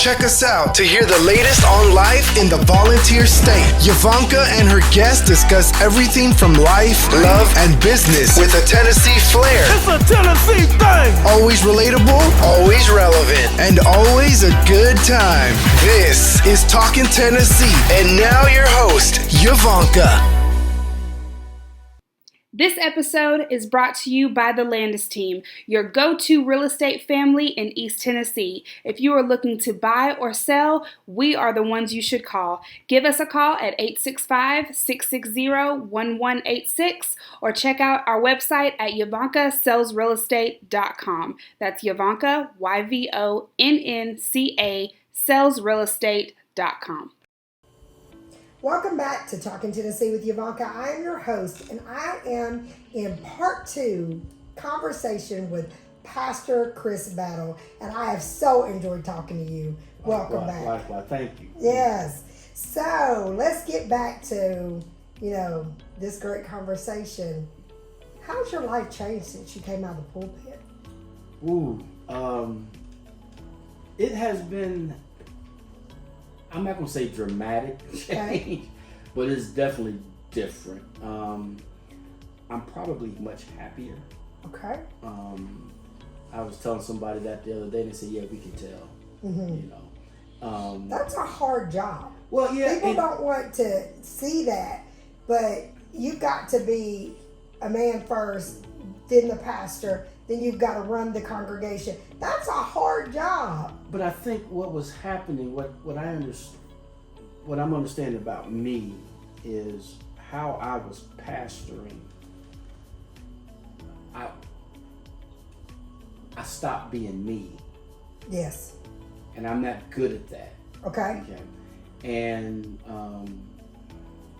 Check us out to hear the latest on life in the volunteer state. Yvonnca and her guests discuss everything from life, love, and business with a Tennessee flair. It's a Tennessee thing. Always relatable, always relevant, and always a good time. This is Talking Tennessee, and now your host, Yvonnca. This episode is brought to you by the Landes team, your go-to real estate family in East Tennessee. If you are looking to buy or sell, we are the ones you should call. Give us a call at 865-660-1186 or check out our website at YvoncaSellsRealEstate.com. That's Yvonnca, YVONNCA, sellsrealestate.com. Welcome back to Talking Tennessee with Yvonnca. I am your host, and I am in part 2 conversation with Pastor Chris Battle, and I have so enjoyed talking to you. Welcome back. Likewise, thank you. Yes. So let's get back to, this great conversation. How's your life changed since you came out of the pulpit? It has been, I'm not going to say dramatic change, but it's definitely different. I'm probably much happier. Okay. I was telling somebody that the other day, and they said, yeah, we can tell. Mm-hmm. That's a hard job. Well, yeah. People don't want to see that, but you've got to be a man first, then the pastor, then you've got to run the congregation. That's a hard job. But I think what was happening, what I'm understanding about me is how I was pastoring. I stopped being me. Yes. And I'm not good at that. Okay. And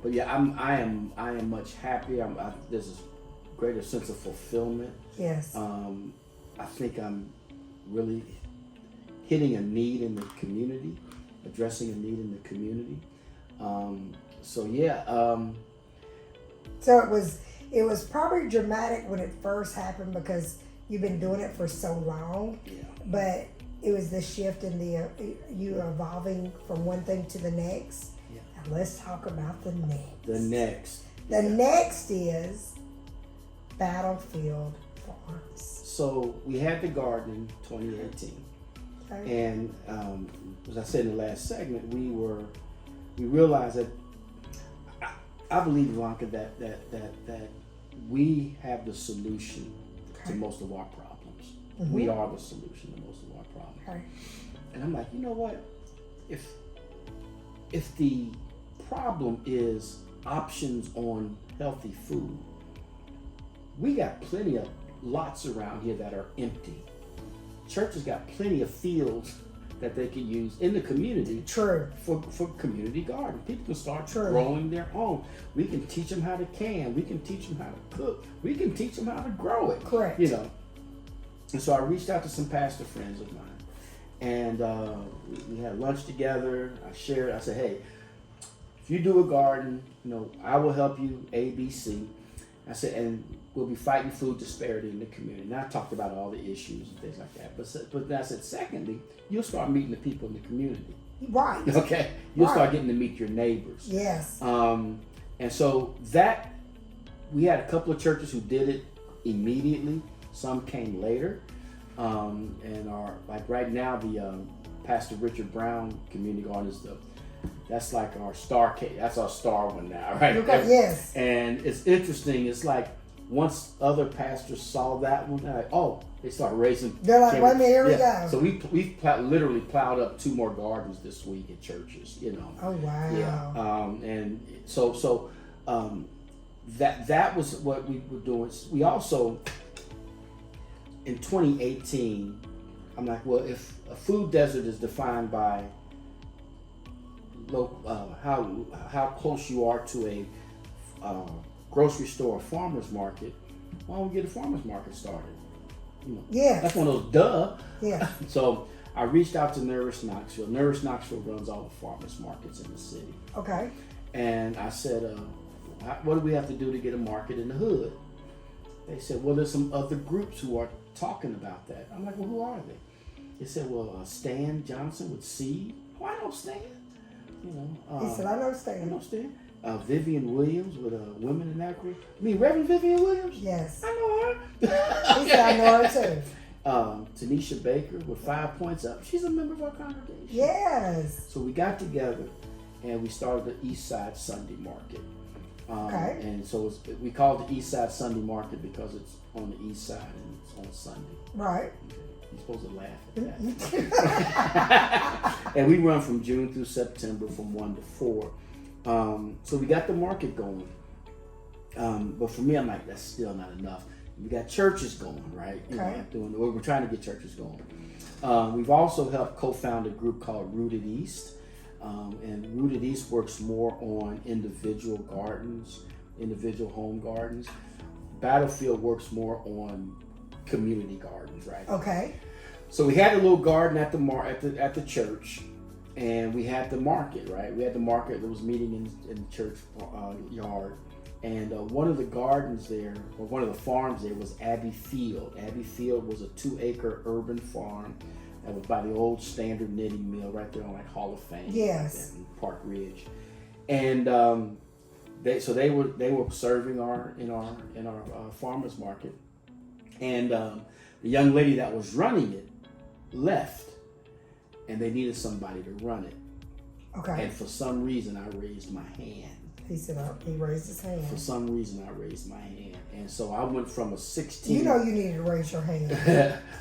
but yeah, I am much happier. There's a greater sense of fulfillment. Yes. I think I'm really hitting a need in the community, addressing a need in the community. So it was probably dramatic when it first happened because you've been doing it for so long. Yeah. But it was the shift in you evolving from one thing to the next. Yeah. And let's talk about the next. The next is Battlefield Farms. So we had the garden in 2018. Okay. And as I said in the last segment, we realized that I believe, Yvonnca, that we have the solution to most of our problems. Mm-hmm. We are the solution to most of our problems. Okay. And I'm like, you know what? If the problem is options on healthy food, we got plenty of lots around here that are empty. Churches got plenty of fields that they can use in the community. True. For community garden. People can start growing their own. We can teach them how to can. We can teach them how to cook. We can teach them how to grow it. Correct. And so I reached out to some pastor friends of mine, and we had lunch together. I said, hey, if you do a garden, I will help you A, B, C. I said, and we'll be fighting food disparity in the community. And I talked about all the issues and things like that. But then I said, secondly, you'll start meeting the people in the community. Right. Okay. You'll start getting to meet your neighbors. Yes. And so that we had a couple of churches who did it immediately. Some came later. And like right now, the Pastor Richard Brown Community Garden is that's like our star case. That's our star one now, right? Okay, yes. And it's interesting. It's like once other pastors saw that one, they're like, they start raising. They're like, wait a minute, here we go. So we literally plowed up 2 more gardens this week at churches. Oh wow. Yeah. And so that was what we were doing. We also in 2018, I'm like, well, if a food desert is defined by how close you are to a grocery store or farmer's market, why don't we get a farmer's market started? Yeah. That's one of those duh. Yeah. So I reached out to Nourish Knoxville. Nourish Knoxville runs all the farmers markets in the city. Okay. And I said, what do we have to do to get a market in the hood? They said, well, there's some other groups who are talking about that. I'm like, well, who are they? He said, well, Stan Johnson with seed. Oh, I know Stan. You know. He said, I know Stan. I know Stan. Vivian Williams with Women in Agri. You mean Reverend Vivian Williams? Yes. I know her. He said, I know her too. Tanisha Baker with 5 Points Up. She's a member of our congregation. Yes. So we got together and we started the East Side Sunday Market. Okay. And so we call it the East Side Sunday Market because it's on the East Side and it's on Sunday. Right. You're supposed to laugh at that. And we run from June through September from 1 to 4. So we got the market going. But for me, I'm like, that's still not enough. We got churches going, right? Okay. We're trying to get churches going. We've also helped co-found a group called Rooted East. And Rooted East works more on individual gardens, individual home gardens. Battlefield works more on community gardens, right? Okay. So we had a little garden at the church, and we had the market, right? We had the market that was meeting in the church yard. And one of the gardens there, or one of the farms there, was Abbey Field. Abbey Field was a 2-acre urban farm that was by the old Standard Knitting Mill right there on like Hall of Fame. Yes. In Park Ridge. And they were serving in our farmers market. And the young lady that was running it left, and they needed somebody to run it. Okay. And for some reason, I raised my hand. He said, he raised his hand. For some reason, I raised my hand. And so I went from a 16... You know you needed to raise your hand.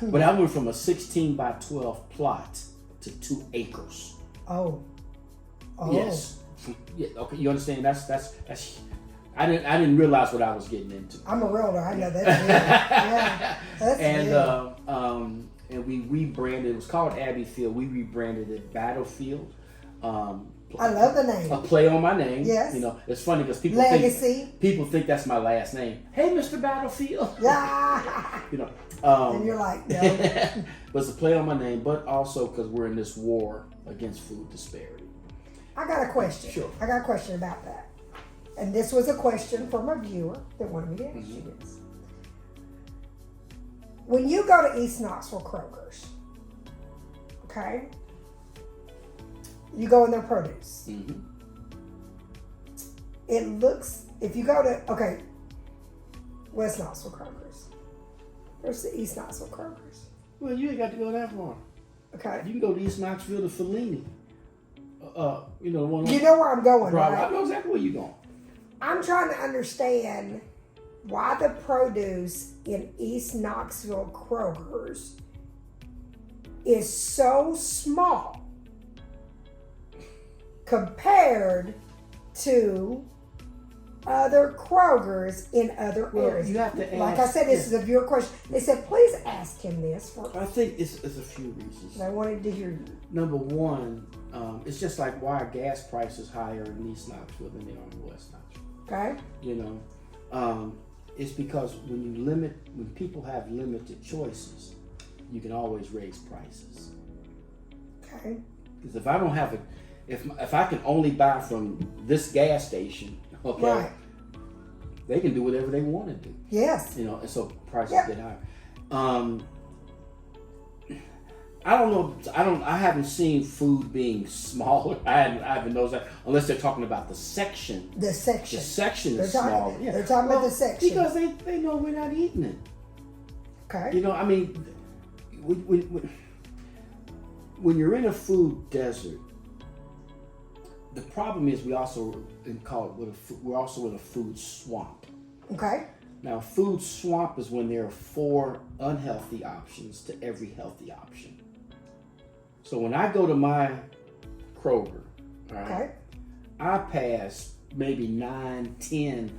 But I went from a 16 by 12 plot to 2 acres. Oh. Yes. Yeah, okay, you understand? That's I didn't realize what I was getting into. I'm a realtor. I know that's big. Yeah. That's and big. and we rebranded. It was called Abbey Field. We rebranded it Battlefield. I love the name. A play on my name. Yes. You know, it's funny because people think that's my last name. Hey, Mr. Battlefield. Yeah. You know. And you're like, no. But it's a play on my name, but also because we're in this war against food disparity. I got a question. Sure. I got a question about that. And this was a question from a viewer that wanted me to ask you this. When you go to East Knoxville Kroger's, okay, you go in their produce. Mm-hmm. It looks, if you go to, West Knoxville Kroger's. There's the East Knoxville Kroger's. Well, you ain't got to go that far. Okay. You can go to East Knoxville to Fellini. You know the one. You know where I'm going, right? right? I know exactly where you're going. I'm trying to understand why the produce in East Knoxville Kroger's is so small compared to other Kroger's in other areas. You have to ask, like I said, this is a viewer question. They said, please ask him this. I think it's a few reasons. I wanted to hear you. Number one, it's just like why are gas prices higher in East Knoxville than they are in West Knoxville? Okay. You know, it's because when people have limited choices, you can always raise prices. Okay. Because if I don't have if I can only buy from this gas station, okay, right, they can do whatever they want to do. Yes. You know, and so prices get higher. I don't know. I haven't seen food being smaller. I haven't noticed that unless they're talking about the section. The section. The section is smaller. Yeah. They're talking about the section because they know we're not eating it. Okay. You know, I mean, when you're in a food desert, the problem is we're also in a food swamp. Okay. Now, food swamp is when there are 4 unhealthy options to every healthy option. So when I go to my Kroger, all right, Okay. I pass maybe 9, 10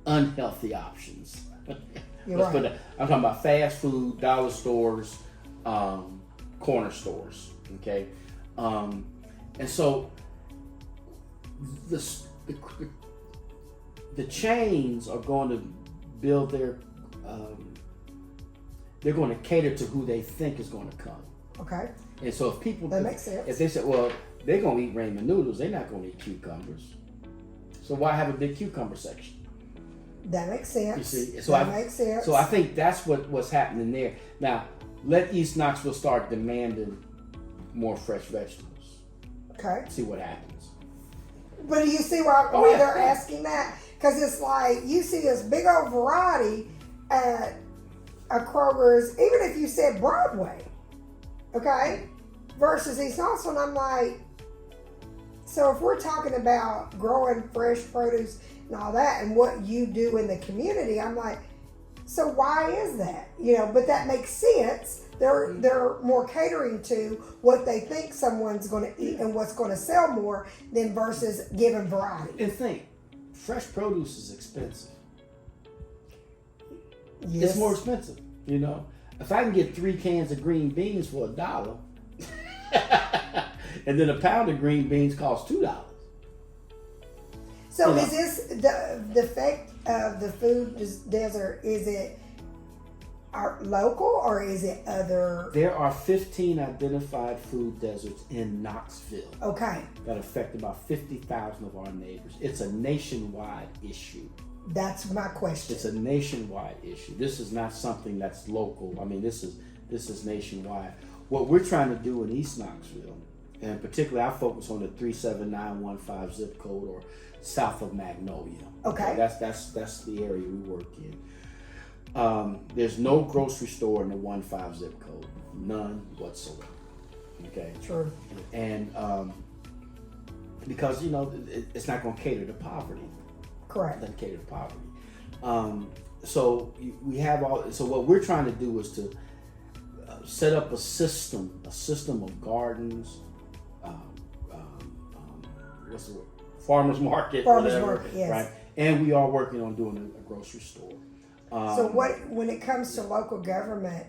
unhealthy options. You're right. I'm talking about fast food, dollar stores, corner stores. Okay, and so the chains are going to build their. They're going to cater to who they think is going to come. Okay. And so if people, that makes sense. If they say, well, they're going to eat ramen noodles, they're not going to eat cucumbers. So why have a big cucumber section? That makes sense. You see, so that makes sense. So I think that's what's happening there. Now, let East Knoxville start demanding more fresh vegetables. Okay. See what happens. But do you see why they're asking that? Because it's like you see this big old variety at a Kroger's, even if you said Broadway, okay, versus East Knoxville. And I'm like, so if we're talking about growing fresh produce and all that and what you do in the community, I'm like, so why is that? You know, but that makes sense. They're more catering to what they think someone's going to eat and what's going to sell more than versus giving variety. And think, fresh produce is expensive. Yes. It's more expensive, you know. If I can get 3 cans of green beans for $1, and then a pound of green beans costs $2. So is this the effect of the food desert? Is it our local or is it other? There are 15 identified food deserts in Knoxville. Okay. That affect about 50,000 of our neighbors. It's a nationwide issue. That's my question. It's a nationwide issue. This is not something that's local. I mean, this is nationwide. What we're trying to do in East Knoxville, and particularly I focus on the 37915 zip code or south of Magnolia. Okay. That's the area we work in. There's no grocery store in the 15 zip code. None whatsoever. Okay. True. And because, you know, it's not going to cater to poverty. Correct. It doesn't cater to poverty. So we have all. So what we're trying to do is to set up a system of gardens. What's the word? Farmers market. Farmers market, yes. Right. And we are working on doing a grocery store. So when it comes to local government,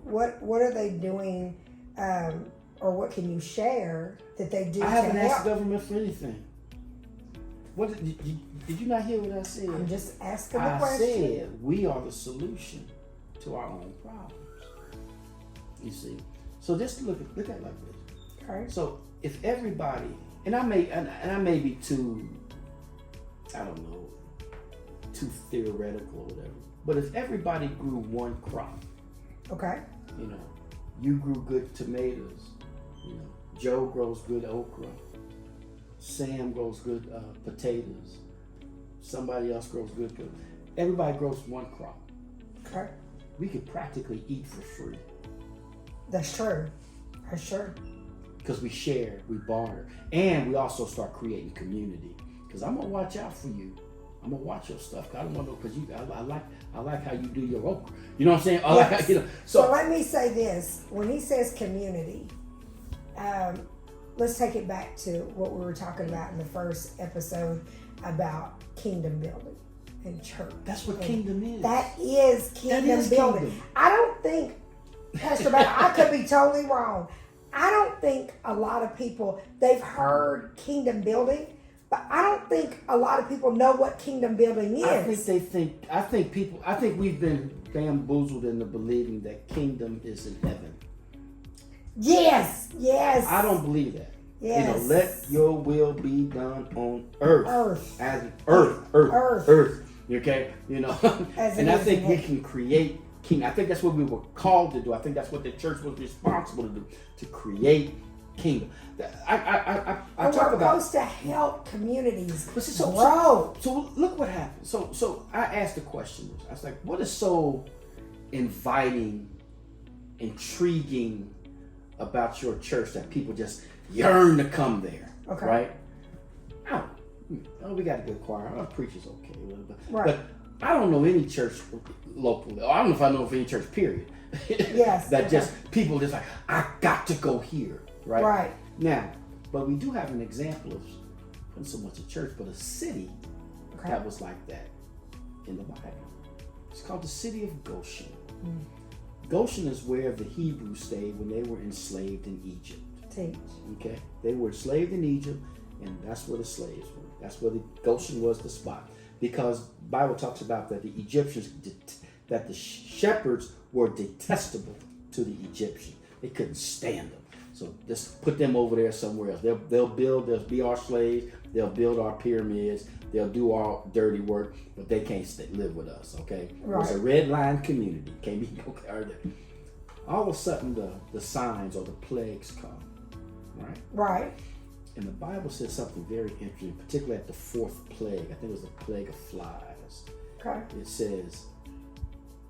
what are they doing, or what can you share that they do? I haven't to asked help? the government for anything. What did you not hear what I said? I'm just asking the I question. said we are the solution to our own problems. You see, so just look at it like this. Okay. So if everybody, and I may be too, I don't know, too theoretical or whatever, but if everybody grew one crop, Okay. you know, you grew good tomatoes, you know, Joe grows good okra, Sam grows good potatoes, somebody else grows good. Everybody grows one crop. Okay. We could practically eat for free. That's true. That's true. Because we share, we barter, and we also start creating community. Because I'm gonna watch out for you. I'm gonna watch your stuff. I don't want to, because I like how you do your okra. You know what I'm saying? I like how, you know. So let me say this: when he says community, let's take it back to what we were talking about in the first episode about kingdom building and church. That's what kingdom is. That is kingdom building. Kingdom. I don't think, Pastor Battle, I could be totally wrong. I don't think a lot of people, they've heard kingdom building, but I don't think a lot of people know what kingdom building is. I think we've been bamboozled into believing that kingdom is in heaven. Yes. I don't believe that. Yes. You know, let your will be done on earth. As earth. Okay? You know, and I think we can create kingdom. I think that's what we were called to do. I think that's what the church was responsible to do, to create kingdom. I talk we're about supposed to help communities so, grow. So look what happened. So I asked the question. I was like, what is so inviting, intriguing about your church that people just yearn to come there? Okay. Right? Oh, we got a good choir. Our preacher's okay. Right. But I don't know any church locally. I don't know if I know of any church, period. Yes. That just, people just like, I got to go here. Right? Right. Now, but we do have an example of, not so much a church, but a city that was like that in the Bible. It's called the city of Goshen. Goshen is where the Hebrews stayed when they were enslaved in Egypt. Teach. Okay? They were enslaved in Egypt, and that's where the slaves were. That's where Goshen was the spot. Because the Bible talks about that the Egyptians, that the shepherds were detestable to the Egyptians. They couldn't stand them. So just put them over there somewhere else. They'll be our slaves. They'll build our pyramids. They'll do our dirty work, but they can't live with us. Okay, Right. It's a red line community. Can't be okay. all of a sudden the signs or the plagues come, right? Right. And the Bible says something very interesting, particularly at the fourth plague. I think it was the plague of flies. Okay. It says,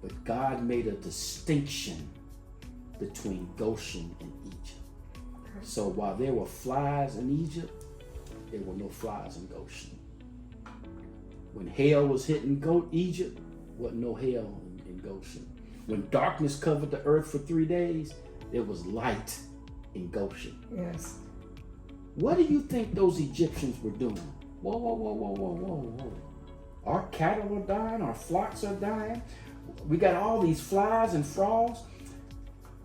but God made a distinction between Goshen and Egypt. Okay. So while there were flies in Egypt, there were no flies in Goshen. When hail was hitting Egypt, wasn't no hail in Goshen. When darkness covered the earth for 3 days, there was light in Goshen. Yes. What do you think those Egyptians were doing? Whoa, whoa, whoa, whoa, whoa, whoa, whoa. Our cattle are dying, our flocks are dying. We got all these flies and frogs.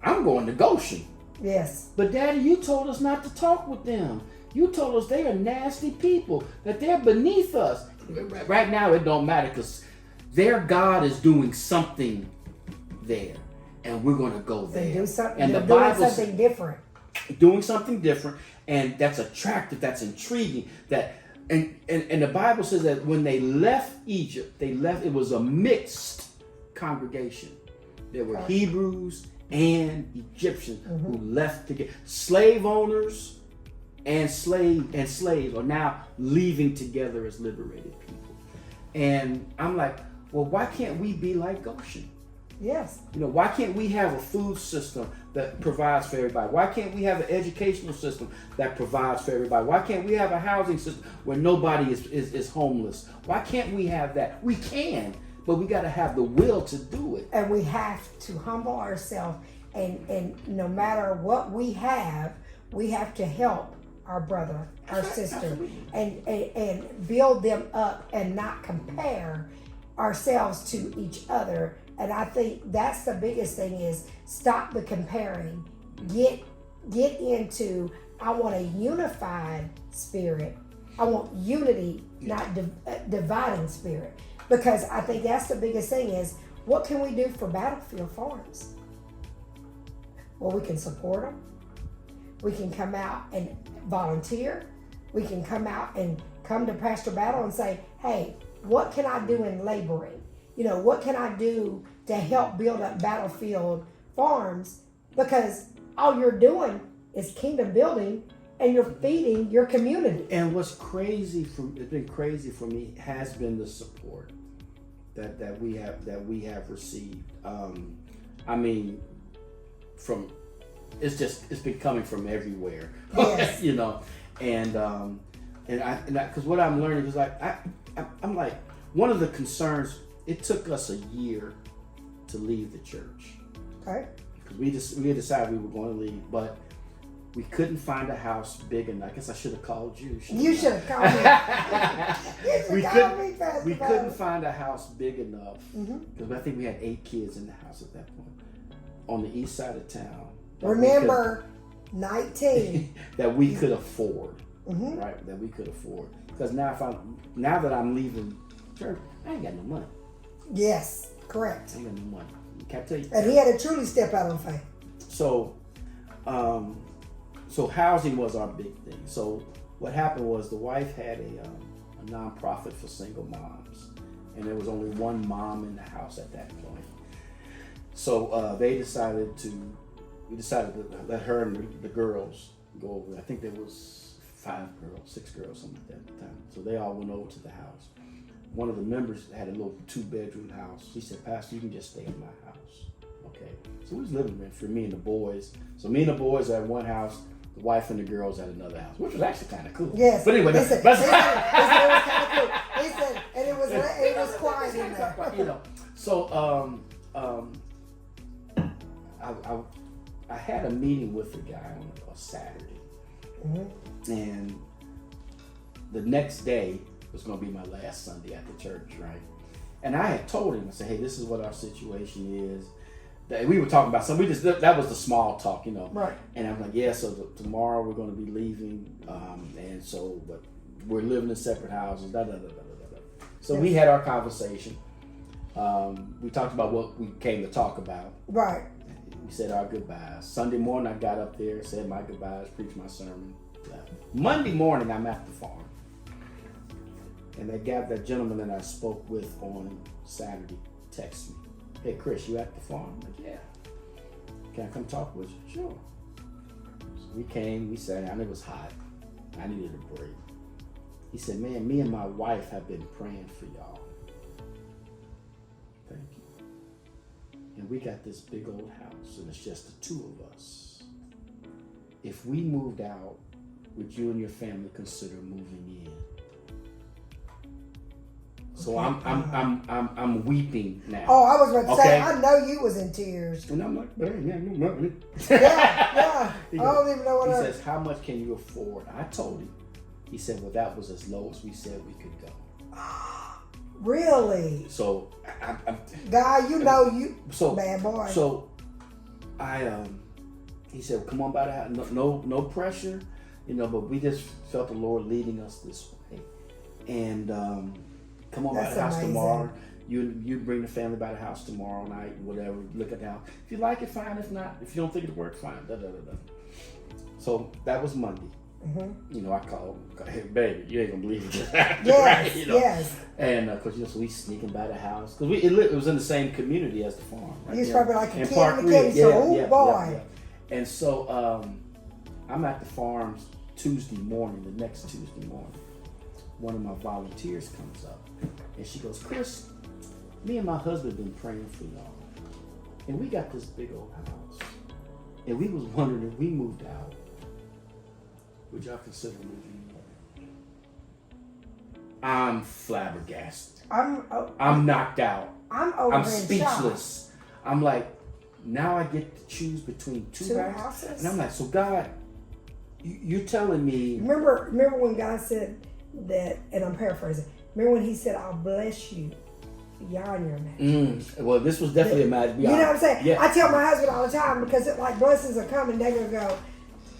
I'm going to Goshen. Yes. But Daddy, you told us not to talk with them. You told us they are nasty people, that they're beneath us. Right now it don't matter because their God is doing something there. And we're going to go there. Do something, and the doing Bible something different. Doing something different. And that's attractive, that's intriguing. And the Bible says that when they left Egypt, it was a mixed congregation. There were Hebrews and Egyptians who left together. Slave owners and slaves are now leaving together as liberated people. And I'm like, well, why can't we be like Goshen? Yes. Why can't we have a food system that provides for everybody? Why can't we have an educational system that provides for everybody? Why can't we have a housing system where nobody is homeless? Why can't we have that? We can, but we got to have the will to do it. And we have to humble ourselves, and no matter what we have to help our brother, our sister, and build them up and not compare ourselves to each other. And I think that's the biggest thing is stop the comparing. Get into, I want a unified spirit. I want unity, not dividing spirit. Because I think that's the biggest thing is, what can we do for Battlefield Farms? Well, we can support them. We can come out and volunteer. We can come out and come to Pastor Battle and say, hey, what can I do in laboring? What can I do to help build up Battlefield Farms? Because all you're doing is kingdom building and you're feeding your community. And what's been crazy for me has been the support that we have received. It's been coming from everywhere. Yes. And because what I'm learning is I'm like, one of the concerns, it took us a year to leave the church. Okay. Because we decided we were going to leave, but we couldn't find a house big enough. I guess I should have called you. You should have called me. We couldn't find a house big enough because I think we had 8 kids in the house at that point on the east side of town. Remember, 19 that we could afford, right? That we could afford. Because now that I'm leaving church, I ain't got no money. Yes, correct. I ain't got no money. Can't tell you. And he had to truly step out on faith. So housing was our big thing. So what happened was the wife had a nonprofit for single moms, and there was only one mom in the house at that point. So we decided to let her and the girls go over. I think there was 6 girls, something like that at the time. So they all went over to the house. One of the members had a little 2-bedroom house. She said, Pastor, you can just stay in my house. Okay. So we was living rent for me and the boys. So me and the boys at one house, the wife and the girls at another house, which was actually kind of cool. Yes. But anyway, it was kind of cool. And it was quiet in there. So I had a meeting with the guy on a Saturday, and the next day was going to be my last Sunday at the church, right? And I had told him, I said, hey, this is what our situation is. That we were talking about something. That was the small talk, Right. And I'm like, yeah, so tomorrow we're going to be leaving, but we're living in separate houses, da da da da da da. So we had our conversation. We talked about what we came to talk about. Right. We said our goodbyes. Sunday morning, I got up there, said my goodbyes, preached my sermon, left. Monday morning, I'm at the farm. And that gentleman that I spoke with on Saturday texted me. Hey, Chris, you at the farm? I'm like, yeah. can I come talk with you? Sure. So we came, we sat down, it was hot. I needed a break. He said, man, me and my wife have been praying for y'all. Thank you. And we got this big old house, and it's just the two of us. If we moved out, would you and your family consider moving in? So I'm weeping now. Oh, I was about to say, Okay. I know you was in tears. And I'm like, man, yeah, no money. Yeah. He I don't even know what He I... says, how much can you afford? I told him. He said, well, that was as low as we said we could go. Really? So, Guy, you know you, so bad boy. So, he said, well, come on by the house. No pressure, but we just felt the Lord leading us this way. And come on by That's the house amazing. tomorrow. You bring the family by the house tomorrow night, whatever. Look at the house. If you like it, fine. If not, if you don't think it'll work, fine. So that was Monday. Mm-hmm. I called him, hey, baby, you ain't gonna believe it. Yes, right? yes. And because so we sneaking by the house because it was in the same community as the farm. Right? You was probably like a in kid Park in the candy Ridge. store. Oh boy. Yeah. And so I'm at the farm Tuesday morning, the next Tuesday morning. One of my volunteers comes up and she goes, Chris, me and my husband been praying for y'all. And we got this big old house. And we was wondering if we moved out, would y'all consider moving in? I'm flabbergasted. I'm knocked out. I'm over I'm in speechless. shock. I'm like, now I get to choose between two houses? And I'm like, so God, you're telling me. Remember when God said that, and I'm paraphrasing, remember when he said, I'll bless you beyond your imagination. Well, this was definitely imagination. You know what I'm saying? Yeah. I tell my husband all the time because blessings are coming, they're going to go,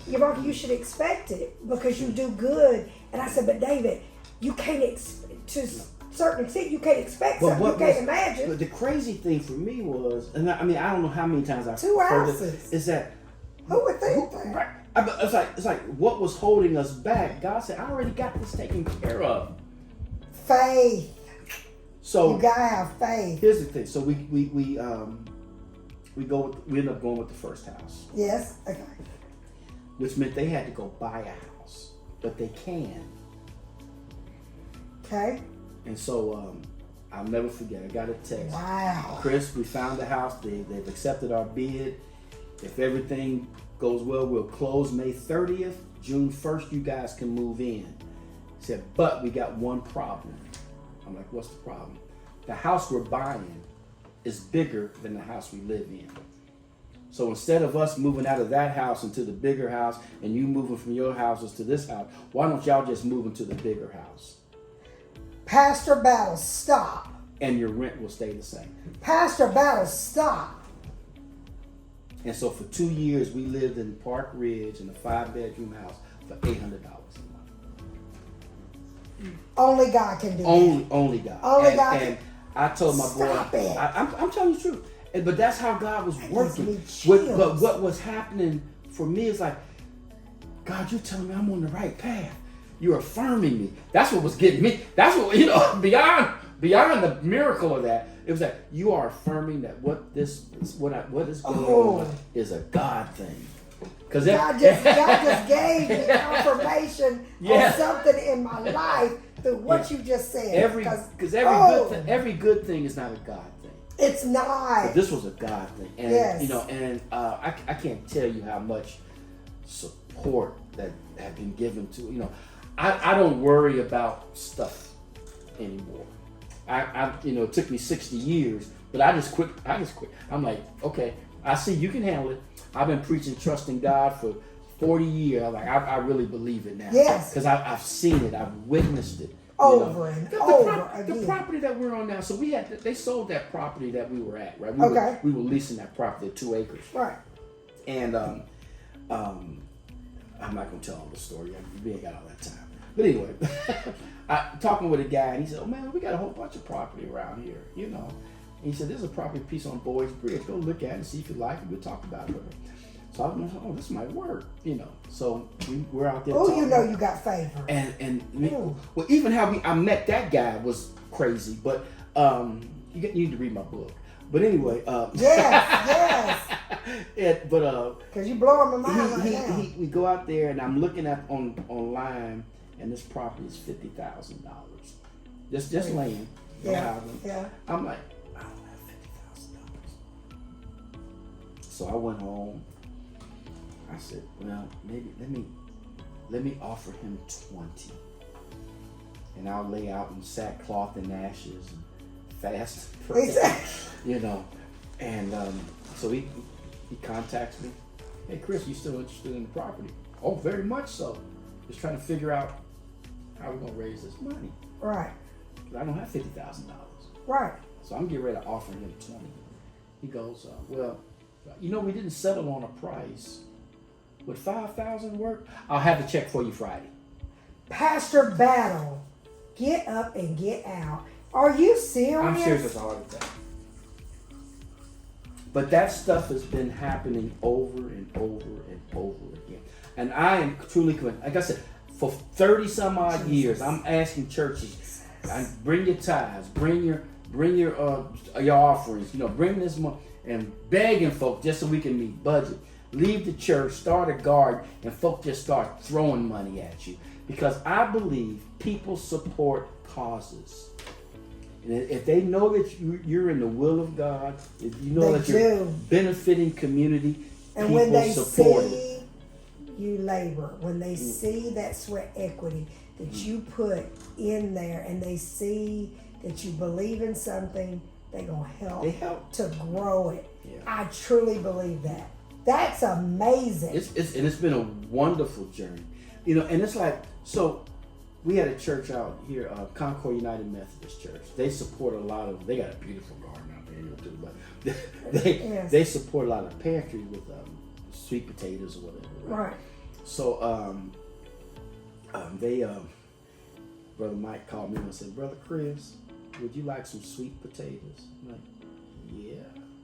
Yvonnca, you should expect it because you do good. And I said, but David, you can't to a certain extent, you can't expect something you can't imagine. But the crazy thing for me was, and I don't know how many times I've Two heard houses. it, is that Who would think that? right? It's like what was holding us back? God said, I already got this taken care of. Faith. So You gotta have faith. here's the thing. So we end up going with the first house. Yes. Okay. Which meant they had to go buy a house, but they can. Okay. And so I'll never forget. I got a text. Wow. Chris, we found the house. They've accepted our bid. If everything goes well, we'll close May 30th. June 1st, you guys can move in. He said, but we got one problem. I'm like, what's the problem? The house we're buying is bigger than the house we live in. So instead of us moving out of that house into the bigger house and you moving from your houses to this house, why don't y'all just move into the bigger house? Pastor Battle, stop. And your rent will stay the same. Pastor Battle, stop. And so for 2 years, we lived in Park Ridge in a 5-bedroom house for $800 a month. Only God can do that. Only God. Only God And I told my Stop boy, it. I'm telling you the truth. But that's how God was working. me chills. But what was happening for me is like, God, you're telling me I'm on the right path. You're affirming me. That's what was getting me. That's what, beyond the miracle of that, it was that you are affirming that what is going on is a God thing. Because God just gave me confirmation of something in my life through what you just said. Because every good thing is not a God thing. It's not. But this was a God thing, and Yes. I can't tell you how much support that have been given to I don't worry about stuff anymore. It took me 60 years, but I just quit. I'm like, okay, I see you can handle it. I've been preaching trusting God for 40 years. I'm like, I really believe it now. Yes. Because I've seen it. I've witnessed it. Over and over again. The property that we're on now. So they sold that property that we were at, right? We were leasing that property at 2 acres. Right. And I'm not gonna tell all the story. We ain't got all that time. But anyway, I'm talking with a guy, and he said, "Oh man, we got a whole bunch of property around here, And he said, "There's a property piece on Boys Bridge. Go look at it and see if you like it. We'll talk about it." So I was like, "Oh, this might work," So we're out there. Oh, you got favor. Well, even how I met that guy was crazy. But you need to read my book. But anyway, yes. Because you blowing my mind right now. we go out there and I'm looking at online, and this property is $50,000. Just land. Yeah. I'm like, I don't have $50,000. So I went home. I said, well, maybe let me offer him 20, and I'll lay out in sackcloth and ashes and fast and pray, Exactly. you know. And so he contacts me. Hey, Chris, you still interested in the property? Oh, very much so. Just trying to figure out how we're gonna raise this money. Right. I don't have $50,000. Right. So I'm getting ready to offer him 20. He goes, well, you know, we didn't settle on a price. Would 5,000 work? I'll have the check for you Friday. Pastor Battle, get up and get out. Are you serious? I'm serious as a heart attack. But that stuff has been happening over and over and over again. And I am truly convinced, like I said, for 30 some odd years, I'm asking churches, bring your tithes, bring your offerings, you know, bring this money, and begging folk just so we can meet budget. Leave the church, start a garden, and folk just start throwing money at you. Because I believe people support causes. And if they know that you're in the will of God, if you know that you're benefiting community, and people when they support see it. You labor, when they see that sweat equity that you put in there, and they see that you believe in something, they're going to help to grow it. Yeah. I truly believe that. That's amazing. It's been a wonderful journey. You know, and it's like, so we had a church out here, Concord United Methodist Church. They support a lot of, they got a beautiful garden out there too, but they support a lot of pantries with sweet potatoes or whatever. Right. So Brother Mike called me and said, Brother Chris, would you like some sweet potatoes? I'm like,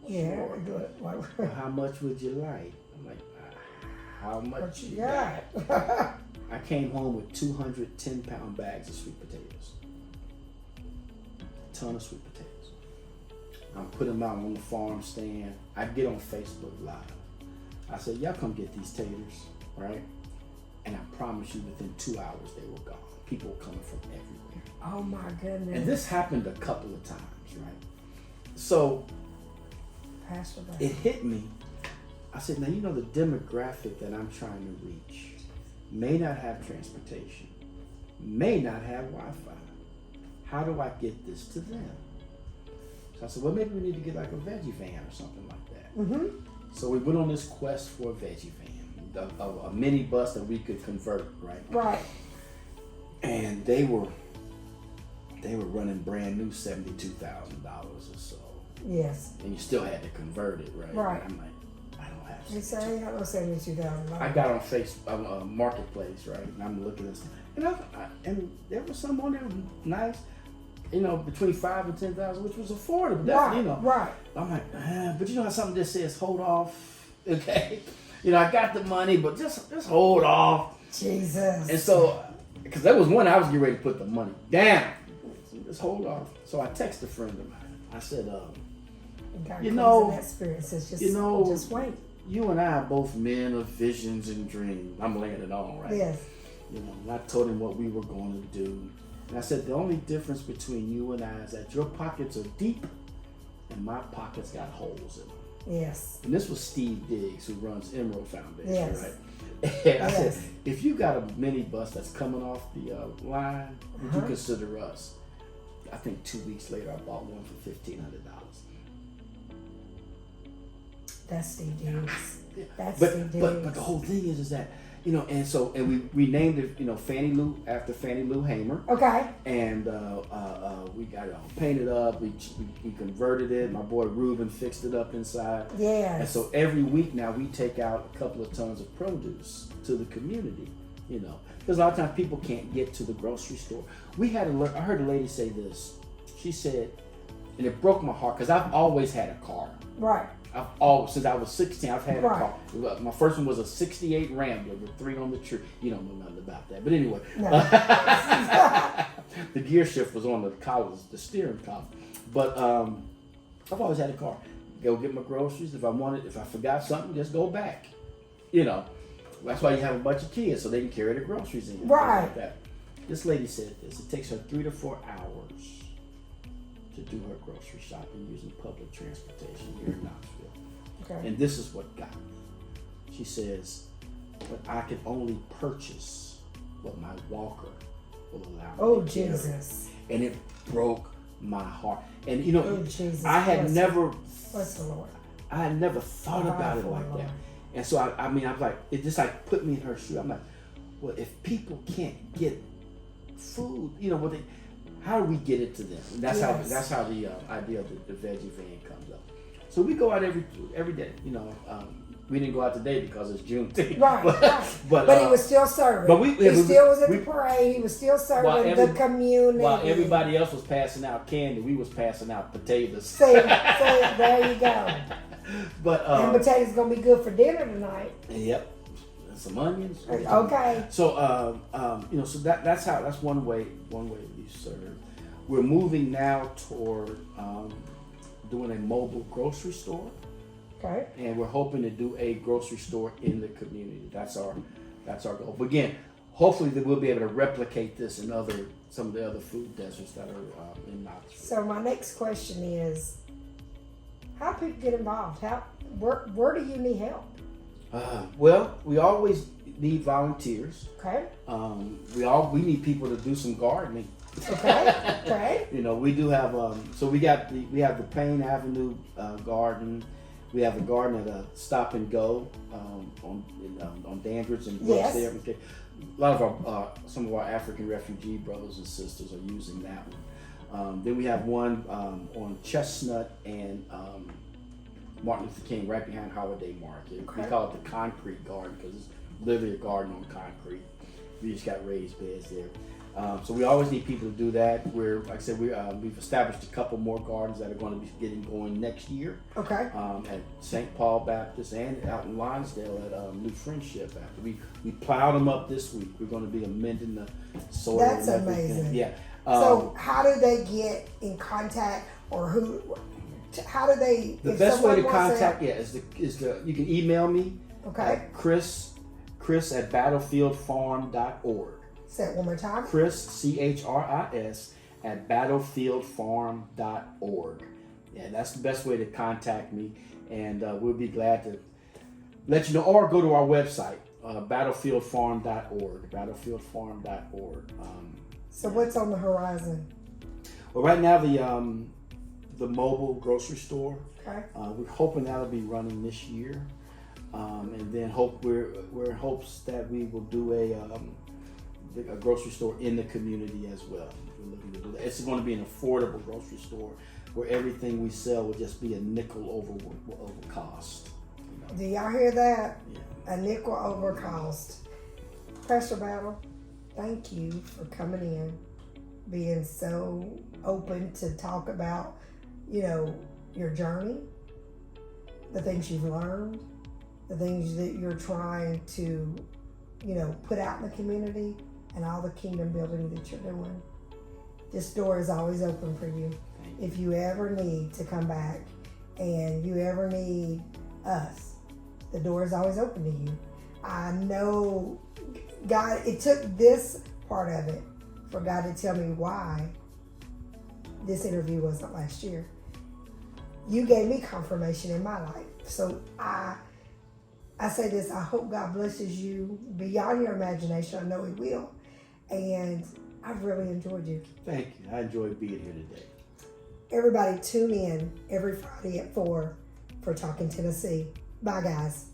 yeah, sure. Good. Well, how much would you like? I'm like, how much What you got? got? I came home with 210-pound bags of sweet potatoes. A ton of sweet potatoes. I'm putting them out on the farm stand. I get on Facebook Live. I said, y'all come get these taters, right? And I promise you within 2 hours they were gone. People were coming from everywhere. Oh my goodness. And this happened a couple of times, right? So Pastor Battle. it hit me. I said, now you know the demographic that I'm trying to reach may not have transportation, may not have Wi-Fi. How do I get this to them? So I said, well, maybe we need to get like a veggie van or something like that. Mm-hmm. So we went on this quest for a veggie van, a mini bus that we could convert, right? Right. And they were running brand new $72,000 or so. Yes. And you still had to convert it, right? Right. And I'm like, I don't have They say I ain't got no $72,000. I got on Facebook Marketplace, right? And I'm looking at stuff. And there was some on there nice, you know, between $5,000 and $10,000, which was affordable. Right, you know. right. I'm like, but you know how something just says hold off, okay? You know, I got the money, but just hold off. Jesus. And so, because that was one I was getting ready to put the money down. So just hold off. So I texted a friend of mine. I said, you know, that spirit says just, you know, just wait. You and I are both men of visions and dreams. I'm laying it on, right? Yes. You know, and I told him what we were going to do. And I said, the only difference between you and I is that your pockets are deep and my pockets got holes in them. Yes. And this was Steve Diggs, who runs Emerald Foundation, Yes. right? And I said, if you got a minibus that's coming off the line, would you consider us? I think 2 weeks later, I bought one for $1,500. That's Steve Diggs. That's But Steve Diggs. but the whole thing is that, you know, and we named it, you know, Fannie Lou after Fannie Lou Hamer. Okay. And we got it all painted up. We converted it. My boy Ruben fixed it up inside. Yes. And so every week now we take out a couple of tons of produce to the community, you know, because a lot of times people can't get to the grocery store. I heard a lady say this. She said, and it broke my heart because I've always had a car. Right. Since I was 16, I've had a car. My first one was a 68 Rambler with 3 on the tree. You don't know nothing about that. But anyway, No. the gear shift was on the collar, the steering column. But I've always had a car. go get my groceries. If I forgot something, just go back. You know, that's why you have a bunch of kids so they can carry the groceries in. Right. Like that. This lady said this. It takes her 3 to 4 hours to do her grocery shopping using public transportation here in Knoxville. Okay. And this is what got me. She says, but I can only purchase what my walker will allow me Oh, to carry. Jesus. And it broke my heart. And you know, Oh, Jesus. I had never Bless the Lord. I had never thought about it like that. And so I mean, I was like, it just like put me in her shoe. I'm like, well, if people can't get food, you know, how do we get it to them? And that's how the idea of the veggie van comes up. So we go out every day. You know, we didn't go out today because it's Juneteenth. Right, but he was still serving. But he still was at the parade. He was still serving the community. While everybody else was passing out candy, we was passing out potatoes. See, there you go. But and potatoes gonna be good for dinner tonight. Yep, and some onions. Okay. So you know, so that's one way we serve. We're moving now toward doing a mobile grocery store. Okay. And we're hoping to do a grocery store in the community. That's our goal. But again, hopefully that we'll be able to replicate this in some of the other food deserts that are in Knoxville. So my next question is, how do people get involved? Where do you need help? Well, we always need volunteers. Okay. We need people to do some gardening. Okay. Okay. You know, we do have so we have the Payne Avenue garden. We have a garden at Stop and Go on Dandridge and Brooks there. Okay. A lot of some of our African refugee brothers and sisters are using that one. Then we have one on Chestnut and Martin Luther King, right behind Holiday Market. Okay. We call it the concrete garden because it's literally a garden on concrete. We just got raised beds there. So we always need people to do that. Like I said, we've established a couple more gardens that are going to be getting going next year. Okay. At St. Paul Baptist and out in Lonsdale at New Friendship. After we plowed them up this week. We're going to be amending the soil. That's and everything. amazing. Yeah. So how do they get in contact, or who? How do they? The best way to contact is you can email me. Okay. At Chris at battlefieldfarm.org. Say it one more time. Chris, CHRIS, at battlefieldfarm.org. Yeah, that's the best way to contact me, and we'll be glad to let you know. Or go to our website, battlefieldfarm.org. Battlefieldfarm.org. So what's on the horizon? Well, right now the mobile grocery store. Okay. We're hoping that'll be running this year, and then we're in hopes that we will do a grocery store in the community as well. We're looking to do that. It's going to be an affordable grocery store where everything we sell will just be a nickel over cost. You know? Do y'all hear that? Yeah. A nickel over cost. Pastor Battle, thank you for coming in, being so open to talk about, your journey, the things you've learned, the things that you're trying to, put out in the community, and all the kingdom building that you're doing. This door is always open for you. If you ever need to come back and you ever need us, the door is always open to you. I know God, it took this part of it for God to tell me why this interview wasn't last year. You gave me confirmation in my life. So I say this, I hope God blesses you beyond your imagination. I know He will. And I've really enjoyed you. Thank you. I enjoyed being here today. Everybody tune in every Friday at 4 for Talking Tennessee. Bye, guys.